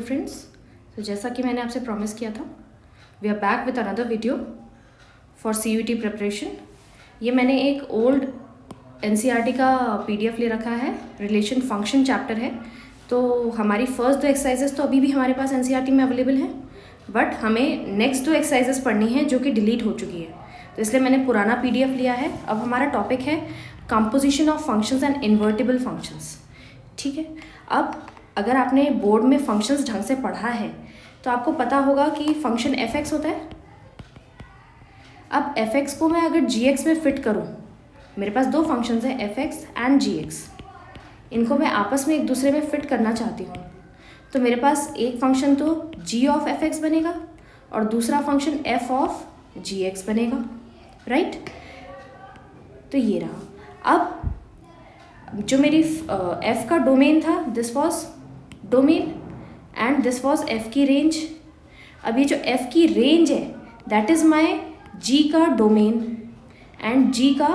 Friends, तो जैसा कि मैंने आपसे प्रॉमिस किया था, we are back with another video for CUET preparation. ये मैंने एक ओल्ड NCERT का PDF ले रखा है, रिलेशन फंक्शन चैप्टर है। तो हमारी फर्स्ट 2 एक्सरसाइजेस तो अभी भी हमारे पास NCERT में अवेलेबल हैं, बट हमें नेक्स्ट 2 एक्सरसाइजेस पढ़नी है जो कि डिलीट हो चुकी है। तो इसलिए मैंने पुराना PDF लिया है। अब हमारा टॉपिक है composition of functions and invertible functions. ठीक है, अब अगर आपने बोर्ड में फंक्शंस ढंग से पढ़ा है तो आपको पता होगा कि फंक्शन f(x) होता है। अब f(x) को मैं अगर g(x) में फिट करूं, मेरे पास 2 फंक्शंस हैं f(x) एंड g(x), इनको मैं आपस में एक दूसरे में फिट करना चाहती हूँ। तो मेरे पास एक फंक्शन तो g ऑफ f(x) बनेगा और दूसरा फंक्शन f ऑफ g(x) बनेगा, राइट। तो ये रहा। अब जो मेरी f का डोमेन था, this was domain and this was f की रेंज। अब ये जो f की रेंज है दैट इज माय g का डोमेन एंड g का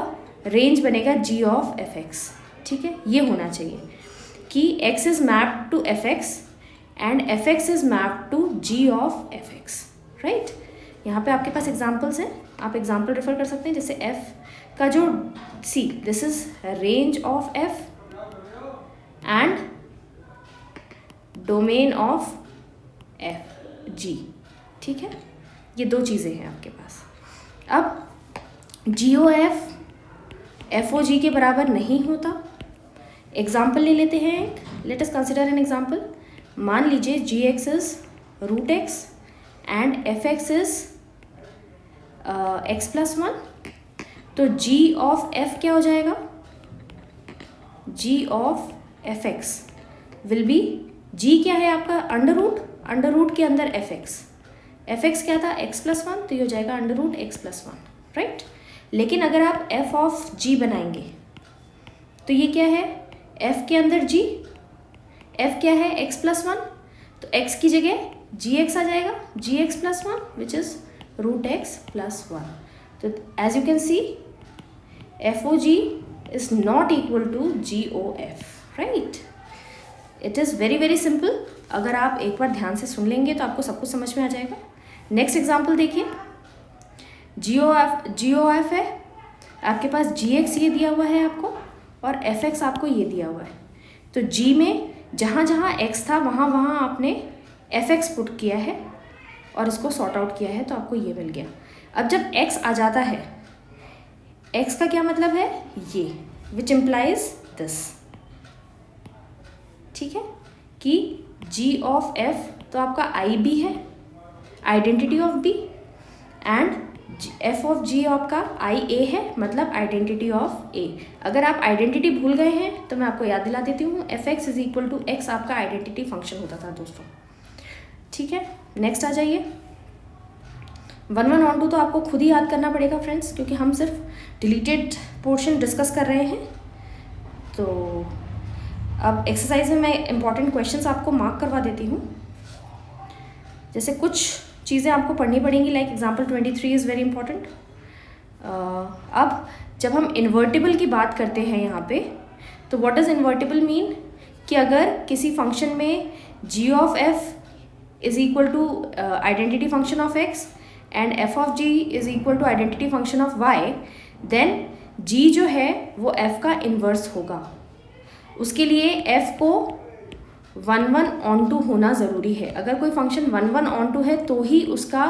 रेंज बनेगा g ऑफ f(x). ठीक है, ये होना चाहिए कि x इज mapped to f(x) and f(x) is mapped to g of f(x), right. यहाँ पे आपके पास एग्जाम्पल्स हैं, आप एग्जाम्पल रेफर कर सकते हैं। जैसे f का जो this is range of f and domain of f g। ठीक है, ये 2 चीज़ें हैं आपके पास। अब GOF FOG के बराबर नहीं होता। एग्जाम्पल ले लेते हैं एक, let us consider an example. मान लीजिए g(x) is √x and f(x) is x+1। तो g ऑफ f क्या हो जाएगा? g of f(x) will be, g क्या है आपका? अंडर रूट के अंदर f(x) क्या था? x+1, तो ये हो जाएगा √x+1, राइट। लेकिन अगर आप f ऑफ g बनाएंगे तो ये क्या है? f के अंदर g, f क्या है? x+1, तो x की जगह gx आ जाएगा, gx+1 विच इज √x+1। तो as you can see FOG is not equal to GOF, right. It is very very simple. अगर आप एक बार ध्यान से सुन लेंगे तो आपको सब कुछ समझ में आ जाएगा। नेक्स्ट एग्जाम्पल देखिए, GOF है आपके पास, gx ये दिया हुआ है आपको और f(x) आपको ये दिया हुआ है। तो g में जहाँ जहाँ x था वहाँ वहाँ आपने f(x) पुट किया है और इसको सॉर्ट आउट किया है, तो आपको ये मिल गया। अब जब x आ जाता है, x का क्या मतलब है? ये, विच इम्प्लाइज दिस। ठीक है, कि g ऑफ f तो आपका IB है, identity of B, and f of g आपका IA है, मतलब आइडेंटिटी ऑफ A। अगर आप आइडेंटिटी भूल गए हैं तो मैं आपको याद दिला देती हूँ, f(x) is equal to x आपका आइडेंटिटी फंक्शन होता था दोस्तों। ठीक है, नेक्स्ट आ जाइए। 1 1 on 2 तो आपको खुद ही याद करना पड़ेगा फ्रेंड्स, क्योंकि हम सिर्फ डिलीटेड पोर्शन डिस्कस कर रहे हैं। तो अब एक्सरसाइज में मैं इंपॉर्टेंट क्वेश्चंस आपको मार्क करवा देती हूँ। जैसे कुछ चीज़ें आपको पढ़नी पड़ेंगी, like example 23 is very important. अब जब हम इन्वर्टिबल की बात करते हैं यहाँ पे, तो व्हाट डज इन्वर्टिबल मीन? कि अगर किसी फंक्शन में g of f is equal to identity function of x and f of g is equal to identity function of y, then g जो है वो f का इन्वर्स होगा। उसके लिए f को 1 1 on 2 होना ज़रूरी है। अगर कोई फंक्शन 1 1 on 2 है तो ही उसका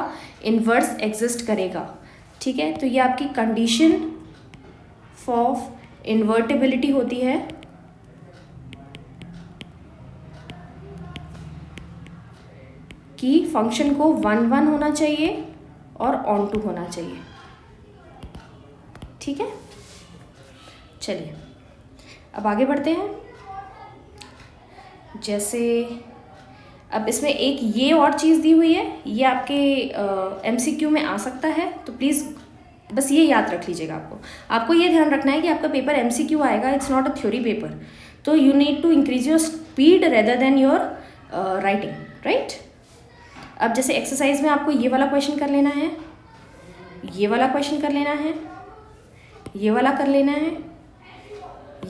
इन्वर्स एग्जिस्ट करेगा। ठीक है, तो ये आपकी कंडीशन ऑफ इन्वर्टिबिलिटी होती है। कि फंक्शन को 1 1 होना चाहिए और on 2 होना चाहिए। ठीक है, चलिए अब आगे बढ़ते हैं। जैसे अब इसमें एक ये और चीज़ दी हुई है, ये आपके MCQ में आ सकता है, तो प्लीज़ बस ये याद रख लीजिएगा। आपको ये ध्यान रखना है कि आपका पेपर MCQ आएगा, it's not a theory paper. तो you need to increase your speed rather than your writing, right. अब जैसे एक्सरसाइज में आपको ये वाला क्वेश्चन कर लेना है, ये वाला क्वेश्चन कर लेना है, ये वाला कर लेना है,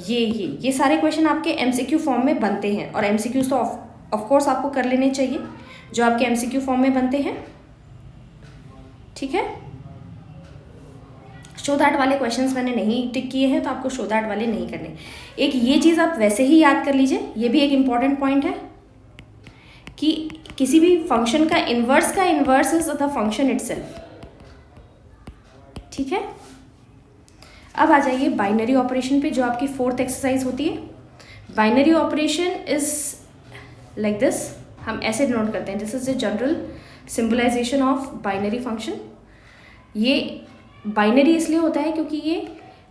ये सारे क्वेश्चन आपके MCQ फॉर्म में बनते हैं। और MCQ तो ऑफ कोर्स आपको कर लेने चाहिए जो आपके एमसीक्यू फॉर्म में बनते हैं, ठीक है। शो दैट वाले क्वेश्चंस मैंने नहीं टिक किए हैं, तो आपको शो दैट वाले नहीं करने। एक ये चीज़ आप वैसे ही याद कर लीजिए, ये भी एक इम्पॉर्टेंट पॉइंट है कि किसी भी फंक्शन का inverse is the function itself, ठीक है। अब आ जाइए बाइनरी ऑपरेशन पे, जो आपकी 4th एक्सरसाइज होती है। Binary operation is like this, हम ऐसे डिनोट करते हैं, this is the general symbolization of binary function. ये बाइनरी इसलिए होता है क्योंकि ये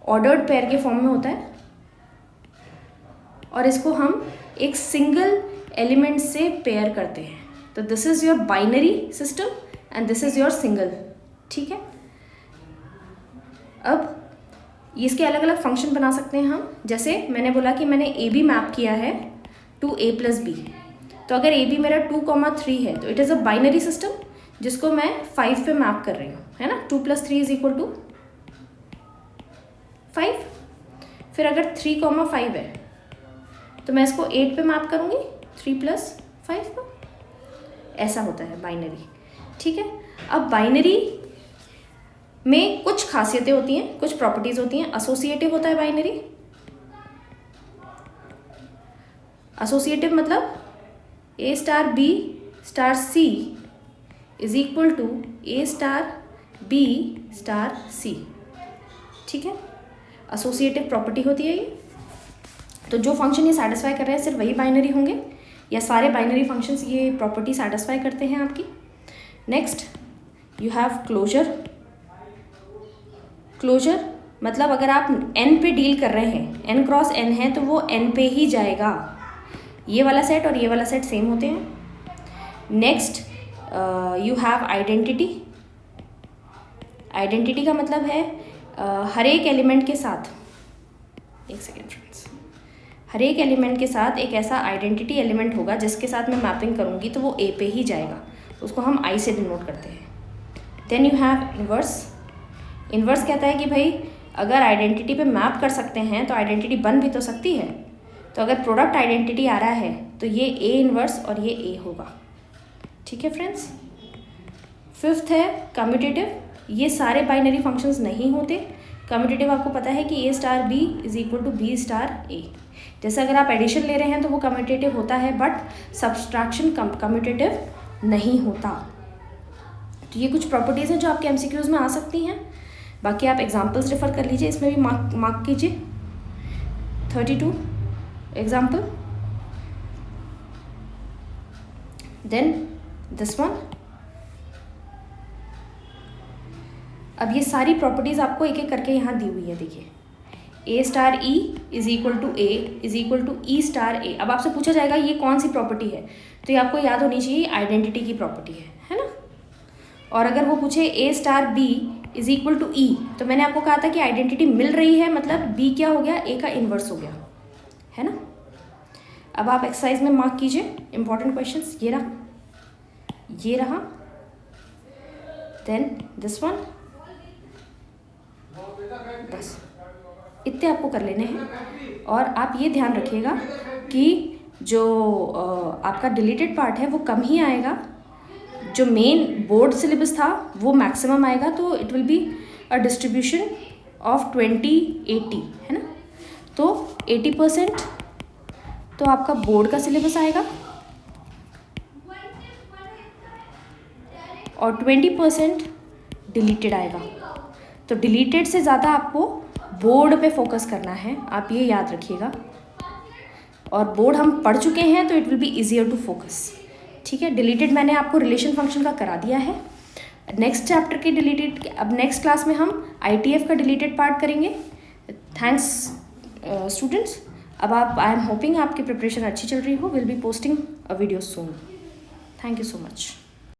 ऑर्डर्ड पेयर के फॉर्म में होता है और इसको हम एक सिंगल एलिमेंट से पेयर करते हैं। तो this is your binary system and this is your single, ठीक है। अब इसके अलग अलग फंक्शन बना सकते हैं हम। जैसे मैंने बोला कि मैंने ए बी मैप किया है टू a + b, तो अगर ए बी मेरा 2,3 है तो it is a binary system जिसको मैं 5 पे मैप कर रही हूँ, है ना। 2 + 3 = 5। फिर अगर 3,5 है तो मैं इसको 8 पे मैप करूँगी, 3 + 5 को। ऐसा होता है बाइनरी, ठीक है। अब बाइनरी में कुछ खासियतें होती हैं, कुछ प्रॉपर्टीज होती हैं। एसोसिएटिव होता है बाइनरी। एसोसिएटिव मतलब a * b * c is equal to a * b * c, ठीक है। एसोसिएटिव प्रॉपर्टी होती है ये। तो जो फंक्शन ये सेटिस्फाई कर रहे हैं सिर्फ वही बाइनरी होंगे, या सारे बाइनरी फंक्शंस ये प्रॉपर्टी सेटिस्फाई करते हैं आपकी। Next you have closure. Closure मतलब अगर आप n पे डील कर रहे हैं, n क्रॉस n है तो वो n पे ही जाएगा। ये वाला सेट और ये वाला सेट सेम होते हैं। Next you have identity. Identity का मतलब है हर एक एलिमेंट के साथ, एक सेकेंड फ्रेंड्स, हर एक एलिमेंट के साथ एक ऐसा आइडेंटिटी एलिमेंट होगा जिसके साथ मैं मैपिंग करूँगी तो वो ए पे ही जाएगा, उसको हम आई से डिनोट करते हैं। Then you have inverse. Inverse कहता है कि भाई अगर आइडेंटिटी पे मैप कर सकते हैं तो आइडेंटिटी बन भी तो सकती है। तो अगर प्रोडक्ट आइडेंटिटी आ रहा है तो ये ए इन्वर्स और ये ए होगा, ठीक है फ्रेंड्स। 5th है कम्यूटेटिव। ये सारे बाइनरी फंक्शंस नहीं होते। कम्यूटेटिव आपको पता है कि a * b = b * a। जैसे अगर आप एडिशन ले रहे हैं तो वो कम्यूटेटिव होता है, बट सब्सट्रैक्शन कम्यूटेटिव नहीं होता। तो ये कुछ प्रॉपर्टीज़ हैं जो आपके एमसीक्यूज में आ सकती हैं। बाकी आप एग्जाम्पल्स रेफर कर लीजिए, इसमें भी मार्क कीजिए। 32 एग्जाम्पल, देन दिस वन। अब ये सारी प्रॉपर्टीज़ आपको एक एक करके यहाँ दी हुई है, देखिए। a * e = a = e * a। अब आपसे पूछा जाएगा ये कौन सी प्रॉपर्टी है, तो ये आपको याद होनी चाहिए, आइडेंटिटी की प्रॉपर्टी है ना। और अगर वो पूछे a * b = e, तो मैंने आपको कहा था कि आइडेंटिटी मिल रही है, मतलब b क्या हो गया, a का इन्वर्स हो गया, है ना। अब आप एक्सरसाइज में मार्क कीजिए इंपॉर्टेंट क्वेश्चंस। ये रहा, देन दिस वन। बस इतने आपको कर लेने हैं। और आप ये ध्यान रखिएगा कि जो आपका डिलीटेड पार्ट है वो कम ही आएगा, जो मेन बोर्ड सिलेबस था वो मैक्सिमम आएगा। तो it will be a distribution of 20-80, है ना। तो 80% तो आपका बोर्ड का सिलेबस आएगा और 20% डिलीटेड आएगा। तो डिलीटेड से ज़्यादा आपको बोर्ड पे फोकस करना है, आप ये याद रखिएगा। और बोर्ड हम पढ़ चुके हैं तो it will be easier to focus, ठीक है। डिलीटेड मैंने आपको रिलेशन फंक्शन का करा दिया है। नेक्स्ट चैप्टर के डिलीटेड, अब नेक्स्ट क्लास में हम ITF का डिलीटेड पार्ट करेंगे। Thanks students. अब आप, आई एम होपिंग आपकी प्रिपरेशन अच्छी चल रही हो। Will be posting a video soon. Thank you so much.